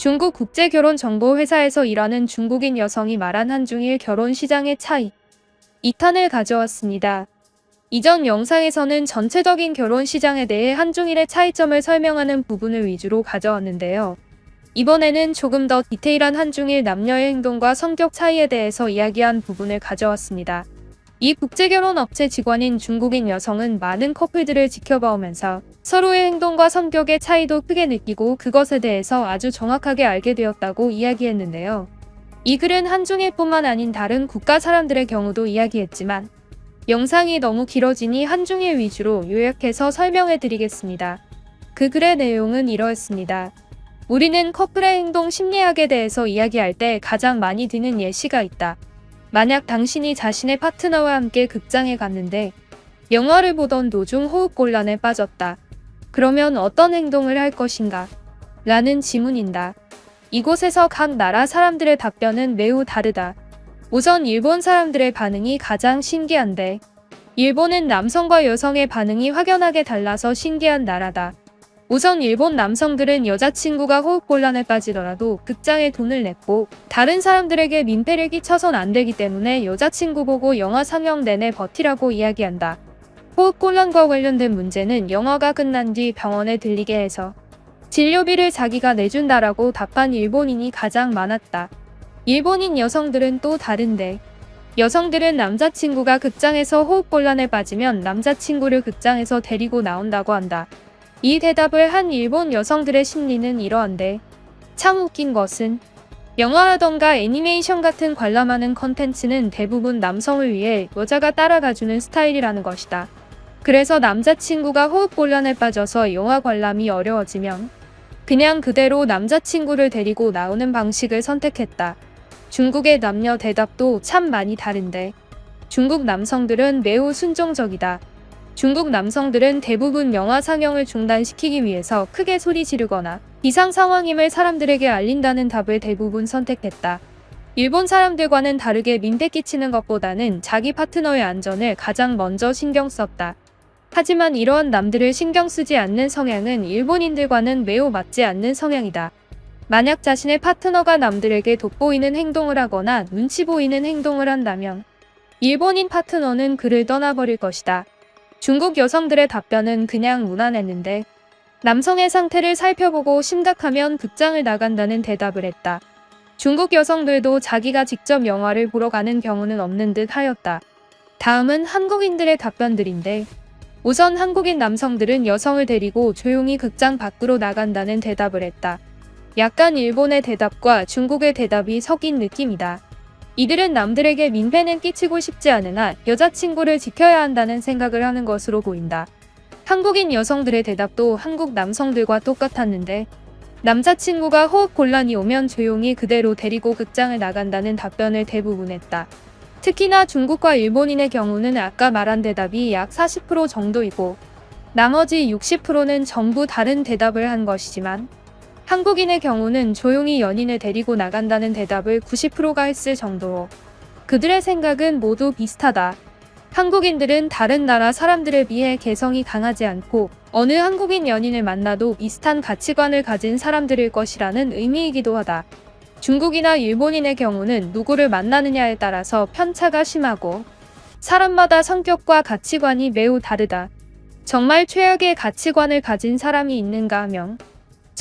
중국 국제결혼정보회사에서 일하는 중국인 여성이 말한 한중일 결혼 시장의 차이 2탄을 가져왔습니다. 이전 영상에서는 전체적인 결혼 시장에 대해 한중일의 차이점을 설명하는 부분을 위주로 가져왔는데요. 이번에는 조금 더 디테일한 한중일 남녀의 행동과 성격 차이에 대해서 이야기한 부분을 가져왔습니다. 이 국제결혼 업체 직원인 중국인 여성은 많은 커플들을 지켜봐오면서 서로의 행동과 성격의 차이도 크게 느끼고 그것에 대해서 아주 정확하게 알게 되었다고 이야기했는데요. 이 글은 한중일뿐만 아닌 다른 국가 사람들의 경우도 이야기했지만 영상이 너무 길어지니 한중일 위주로 요약해서 설명해드리겠습니다. 그 글의 내용은 이러했습니다. 우리는 커플의 행동 심리학에 대해서 이야기할 때 가장 많이 드는 예시가 있다. 만약 당신이 자신의 파트너와 함께 극장에 갔는데 영화를 보던 도중 호흡곤란에 빠졌다. 그러면 어떤 행동을 할 것인가? 라는 질문인다. 이곳에서 각 나라 사람들의 답변은 매우 다르다. 우선 일본 사람들의 반응이 가장 신기한데 일본은 남성과 여성의 반응이 확연하게 달라서 신기한 나라다. 우선 일본 남성들은 여자친구가 호흡곤란에 빠지더라도 극장에 돈을 냈고 다른 사람들에게 민폐를 끼쳐선 안 되기 때문에 여자친구 보고 영화 상영 내내 버티라고 이야기한다. 호흡곤란과 관련된 문제는 영화가 끝난 뒤 병원에 들리게 해서 진료비를 자기가 내준다라고 답한 일본인이 가장 많았다. 일본인 여성들은 또 다른데 여성들은 남자친구가 극장에서 호흡곤란에 빠지면 남자친구를 극장에서 데리고 나온다고 한다. 이 대답을 한 일본 여성들의 심리는 이러한데 참 웃긴 것은 영화라던가 애니메이션 같은 관람하는 컨텐츠는 대부분 남성을 위해 여자가 따라가주는 스타일이라는 것이다. 그래서 남자친구가 호흡곤란에 빠져서 영화 관람이 어려워지면 그냥 그대로 남자친구를 데리고 나오는 방식을 선택했다. 중국의 남녀 대답도 참 많이 다른데 중국 남성들은 매우 순종적이다. 중국 남성들은 대부분 영화 상영을 중단시키기 위해서 크게 소리 지르거나 비상 상황임을 사람들에게 알린다는 답을 대부분 선택했다. 일본 사람들과는 다르게 민폐 끼치는 것보다는 자기 파트너의 안전을 가장 먼저 신경 썼다. 하지만 이러한 남들을 신경 쓰지 않는 성향은 일본인들과는 매우 맞지 않는 성향이다. 만약 자신의 파트너가 남들에게 돋보이는 행동을 하거나 눈치 보이는 행동을 한다면 일본인 파트너는 그를 떠나버릴 것이다. 중국 여성들의 답변은 그냥 무난했는데 남성의 상태를 살펴보고 심각하면 극장을 나간다는 대답을 했다. 중국 여성들도 자기가 직접 영화를 보러 가는 경우는 없는 듯 하였다. 다음은 한국인들의 답변들인데 우선 한국인 남성들은 여성을 데리고 조용히 극장 밖으로 나간다는 대답을 했다. 약간 일본의 대답과 중국의 대답이 섞인 느낌이다. 이들은 남들에게 민폐는 끼치고 싶지 않으나 여자친구를 지켜야 한다는 생각을 하는 것으로 보인다. 한국인 여성들의 대답도 한국 남성들과 똑같았는데 남자친구가 호흡곤란이 오면 조용히 그대로 데리고 극장을 나간다는 답변을 대부분 했다. 특히나 중국과 일본인의 경우는 아까 말한 대답이 약 40% 정도이고 나머지 60%는 전부 다른 대답을 한 것이지만 한국인의 경우는 조용히 연인을 데리고 나간다는 대답을 90%가 했을 정도로 그들의 생각은 모두 비슷하다. 한국인들은 다른 나라 사람들에 비해 개성이 강하지 않고 어느 한국인 연인을 만나도 비슷한 가치관을 가진 사람들일 것이라는 의미이기도 하다. 중국이나 일본인의 경우는 누구를 만나느냐에 따라서 편차가 심하고 사람마다 성격과 가치관이 매우 다르다. 정말 최악의 가치관을 가진 사람이 있는가 하면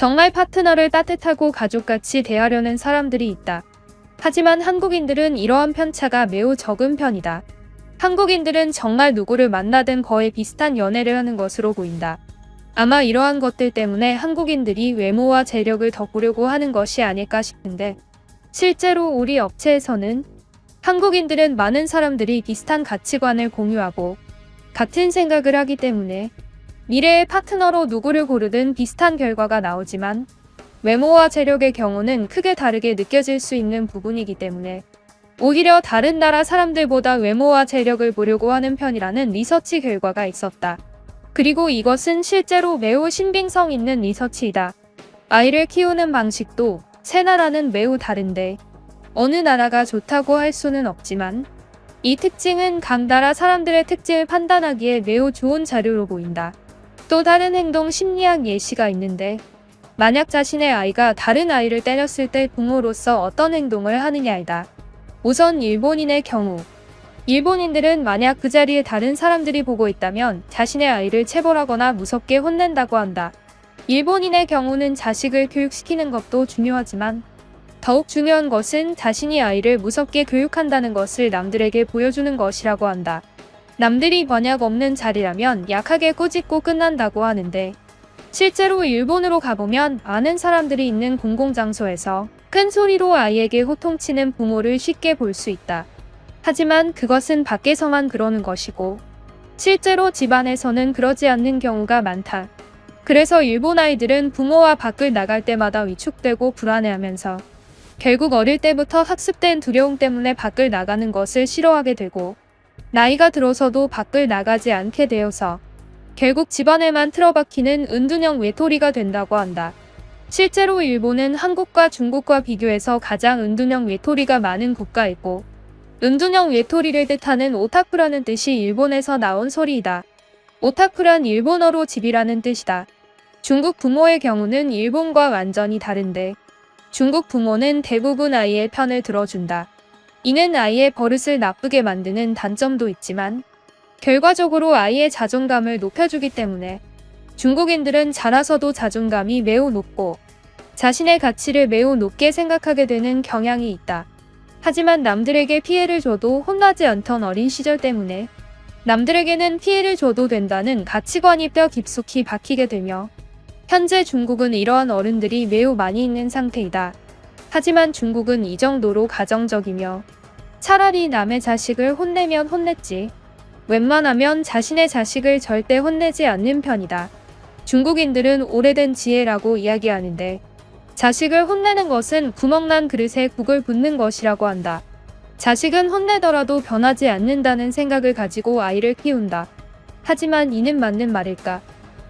정말 파트너를 따뜻하고 가족같이 대하려는 사람들이 있다. 하지만 한국인들은 이러한 편차가 매우 적은 편이다. 한국인들은 정말 누구를 만나든 거의 비슷한 연애를 하는 것으로 보인다. 아마 이러한 것들 때문에 한국인들이 외모와 재력을 덕보려고 하는 것이 아닐까 싶은데 실제로 우리 업체에서는 한국인들은 많은 사람들이 비슷한 가치관을 공유하고 같은 생각을 하기 때문에 미래의 파트너로 누구를 고르든 비슷한 결과가 나오지만 외모와 재력의 경우는 크게 다르게 느껴질 수 있는 부분이기 때문에 오히려 다른 나라 사람들보다 외모와 재력을 보려고 하는 편이라는 리서치 결과가 있었다. 그리고 이것은 실제로 매우 신빙성 있는 리서치이다. 아이를 키우는 방식도 세 나라는 매우 다른데 어느 나라가 좋다고 할 수는 없지만 이 특징은 각 나라 사람들의 특징을 판단하기에 매우 좋은 자료로 보인다. 또 다른 행동 심리학 예시가 있는데 만약 자신의 아이가 다른 아이를 때렸을 때 부모로서 어떤 행동을 하느냐이다. 우선 일본인의 경우. 일본인들은 만약 그 자리에 다른 사람들이 보고 있다면 자신의 아이를 체벌하거나 무섭게 혼낸다고 한다. 일본인의 경우는 자식을 교육시키는 것도 중요하지만 더욱 중요한 것은 자신이 아이를 무섭게 교육한다는 것을 남들에게 보여주는 것이라고 한다. 남들이 만약 없는 자리라면 약하게 꾸짖고 끝난다고 하는데 실제로 일본으로 가보면 많은 사람들이 있는 공공장소에서 큰 소리로 아이에게 호통치는 부모를 쉽게 볼 수 있다. 하지만 그것은 밖에서만 그러는 것이고 실제로 집안에서는 그러지 않는 경우가 많다. 그래서 일본 아이들은 부모와 밖을 나갈 때마다 위축되고 불안해하면서 결국 어릴 때부터 학습된 두려움 때문에 밖을 나가는 것을 싫어하게 되고 나이가 들어서도 밖을 나가지 않게 되어서 결국 집안에만 틀어박히는 은둔형 외톨이가 된다고 한다. 실제로 일본은 한국과 중국과 비교해서 가장 은둔형 외톨이가 많은 국가이고 은둔형 외톨이를 뜻하는 오타쿠라는 뜻이 일본에서 나온 소리이다. 오타쿠란 일본어로 집이라는 뜻이다. 중국 부모의 경우는 일본과 완전히 다른데 중국 부모는 대부분 아이의 편을 들어준다. 이는 아이의 버릇을 나쁘게 만드는 단점도 있지만 결과적으로 아이의 자존감을 높여주기 때문에 중국인들은 자라서도 자존감이 매우 높고 자신의 가치를 매우 높게 생각하게 되는 경향이 있다. 하지만 남들에게 피해를 줘도 혼나지 않던 어린 시절 때문에 남들에게는 피해를 줘도 된다는 가치관이 뼈 깊숙이 박히게 되며 현재 중국은 이러한 어른들이 매우 많이 있는 상태이다. 하지만 중국은 이 정도로 가정적이며 차라리 남의 자식을 혼내면 혼냈지 웬만하면 자신의 자식을 절대 혼내지 않는 편이다. 중국인들은 오래된 지혜라고 이야기하는데 자식을 혼내는 것은 구멍난 그릇에 국을 붓는 것이라고 한다. 자식은 혼내더라도 변하지 않는다는 생각을 가지고 아이를 키운다. 하지만 이는 맞는 말일까?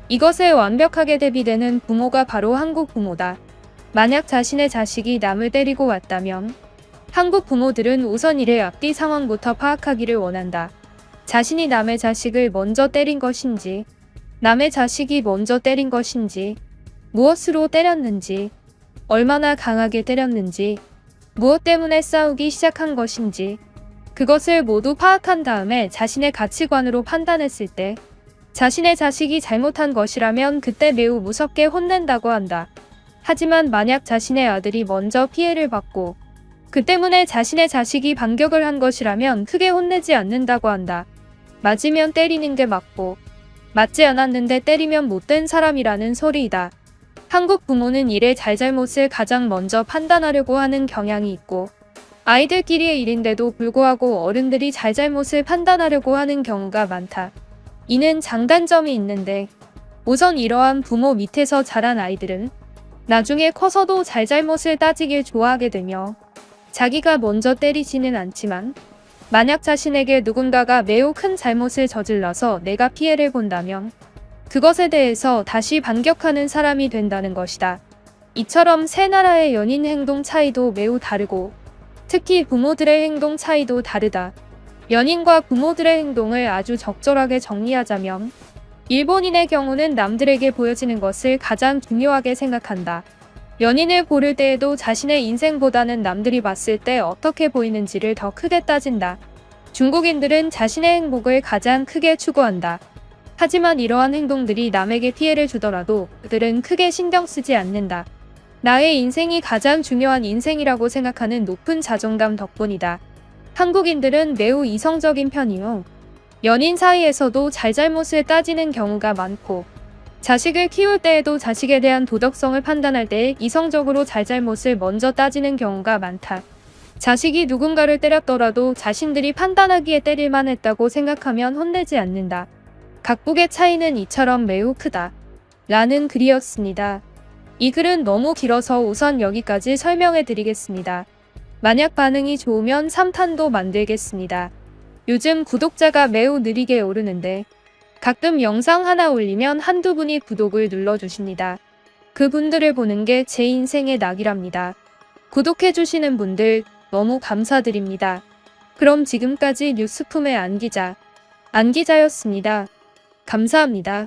이것에 완벽하게 대비되는 부모가 바로 한국 부모다. 만약 자신의 자식이 남을 때리고 왔다면 한국 부모들은 우선 이를 앞뒤 상황부터 파악하기를 원한다. 자신이 남의 자식을 먼저 때린 것인지, 남의 자식이 먼저 때린 것인지, 무엇으로 때렸는지, 얼마나 강하게 때렸는지, 무엇 때문에 싸우기 시작한 것인지, 그것을 모두 파악한 다음에 자신의 가치관으로 판단했을 때 자신의 자식이 잘못한 것이라면 그때 매우 무섭게 혼낸다고 한다. 하지만 만약 자신의 아들이 먼저 피해를 받고 그 때문에 자신의 자식이 반격을 한 것이라면 크게 혼내지 않는다고 한다. 맞으면 때리는 게 맞고 맞지 않았는데 때리면 못된 사람이라는 소리이다. 한국 부모는 일의 잘잘못을 가장 먼저 판단하려고 하는 경향이 있고 아이들끼리의 일인데도 불구하고 어른들이 잘잘못을 판단하려고 하는 경우가 많다. 이는 장단점이 있는데 우선 이러한 부모 밑에서 자란 아이들은 나중에 커서도 잘잘못을 따지길 좋아하게 되며 자기가 먼저 때리지는 않지만 만약 자신에게 누군가가 매우 큰 잘못을 저질러서 내가 피해를 본다면 그것에 대해서 다시 반격하는 사람이 된다는 것이다. 이처럼 세 나라의 연인 행동 차이도 매우 다르고 특히 부모들의 행동 차이도 다르다. 연인과 부모들의 행동을 아주 적절하게 정리하자면 일본인의 경우는 남들에게 보여지는 것을 가장 중요하게 생각한다. 연인을 고를 때에도 자신의 인생보다는 남들이 봤을 때 어떻게 보이는지를 더 크게 따진다. 중국인들은 자신의 행복을 가장 크게 추구한다. 하지만 이러한 행동들이 남에게 피해를 주더라도 그들은 크게 신경 쓰지 않는다. 나의 인생이 가장 중요한 인생이라고 생각하는 높은 자존감 덕분이다. 한국인들은 매우 이성적인 편이요. 연인 사이에서도 잘잘못을 따지는 경우가 많고 자식을 키울 때에도 자식에 대한 도덕성을 판단할 때 이성적으로 잘잘못을 먼저 따지는 경우가 많다. 자식이 누군가를 때렸더라도 자신들이 판단하기에 때릴만 했다고 생각하면 혼내지 않는다. 각국의 차이는 이처럼 매우 크다. 라는 글이었습니다. 이 글은 너무 길어서 우선 여기까지 설명해 드리겠습니다. 만약 반응이 좋으면 3탄도 만들겠습니다. 요즘 구독자가 매우 느리게 오르는데 가끔 영상 하나 올리면 한두 분이 구독을 눌러주십니다. 그분들을 보는 게 제 인생의 낙이랍니다. 구독해주시는 분들 너무 감사드립니다. 그럼 지금까지 뉴스품의 안기자였습니다. 감사합니다.